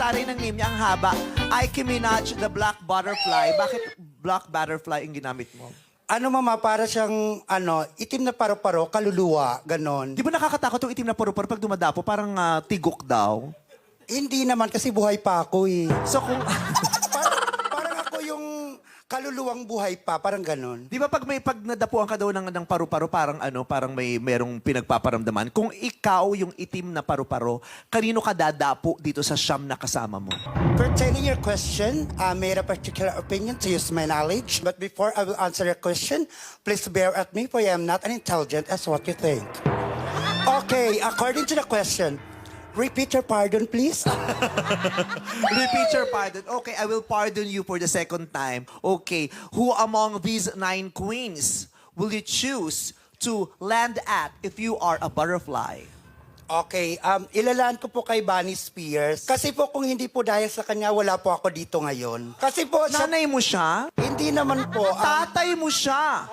taray ng name niya, ang haba. Ike Minaj, the Black Butterfly. Bakit Black Butterfly ang ginamit mo? Ano mama, para siyang itim na paro-paro, kaluluwa, ganon. Di ba nakakatakot yung itim na puro-puro pag dumadapo? Parang tigok daw. Hindi naman kasi buhay pa ako eh. So kung... Parang ako yung kaluluwang buhay pa, parang ganon. Di ba pag nadapuan ka daw ng paru-paro, parang parang merong pinagpaparamdaman. Kung ikaw yung itim na paru-paro, kanino ka dadapo dito sa siyam na kasama mo? Pertaining your question, I made a particular opinion to use my knowledge. But before I will answer your question, please bear with me, for I am not as intelligent as what you think. Okay, according to the question, repeat your pardon, please. Repeat your pardon. Okay, I will pardon you for the second time. Okay, who among these 9 queens will you choose to land at if you are a butterfly? Okay, ilalaan ko po kay Bunny Spears. Kasi po kung hindi po dahil sa kanya, wala po ako dito ngayon. Kasi po, Nanay mo siya? hindi naman po. Tatay mo siya?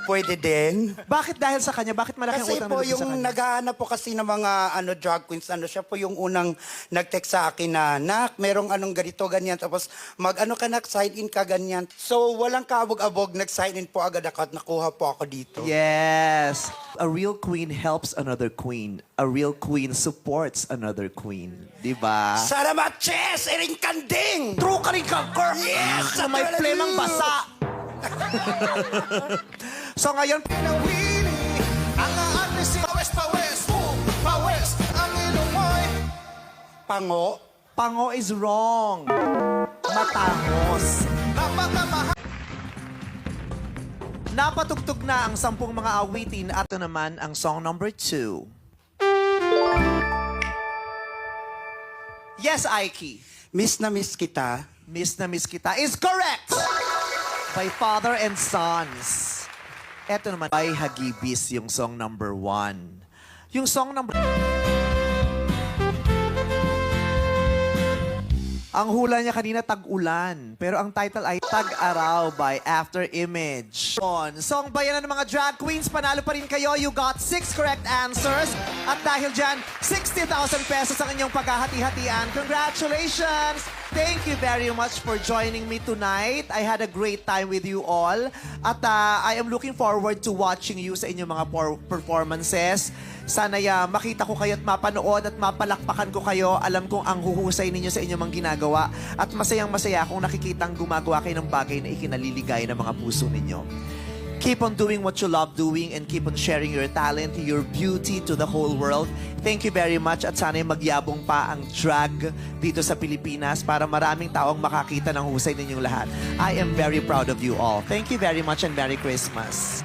Pwede din. Bakit dahil sa kanya? Bakit malaking Kasi utang po na loob sa yung kanya? naghahanap po kasi ng mga drag queens, siya po yung unang nag-text sa akin na, Nak, merong ganito, ganyan. Tapos ka na, sign in ka, ganyan. So walang kaabog-abog, nag-sign in po agad ako at nakuha po ako dito. Yes. A real queen helps another queen. A real queen supports another queen. Diba? Salamat, Chess! Erin Kanding! True ka rin kang Yes! Sa may plemang basa. So ngayon, Pango. pango is wrong. Matangos. Napatugtog na ang 10 mga awitin at ito naman ang song number 2. Yes, Aiki. Miss na miss kita. Miss na Miss Kita is correct! By Father and Sons. Eto naman, by Hagibis, yung song number 1. Yung song number... Ang hula niya kanina, Tag-Ulan. Pero ang title ay Tag-Araw by After Image. Song bayan ng mga drag queens, panalo pa rin kayo. You got 6 correct answers. At dahil dyan, 60,000 pesos ang inyong paghahati-hatian. Congratulations! Thank you very much for joining me tonight. I had a great time with you all. At I am looking forward to watching you sa inyong mga performances. Sana makita ko kayo at mapanood at mapalakpakan ko kayo. Alam kong ang huhusay ninyo sa inyong mga ginagawa. At masayang-masaya kung nakikitang gumagawa kayo ng bagay na ikinaliligay ng mga puso ninyo. Keep on doing what you love doing and keep on sharing your talent, your beauty to the whole world. Thank you very much at sana'y magyabong pa ang drag dito sa Pilipinas para maraming taong makakita ng husay ninyong lahat. I am very proud of you all. Thank you very much and Merry Christmas.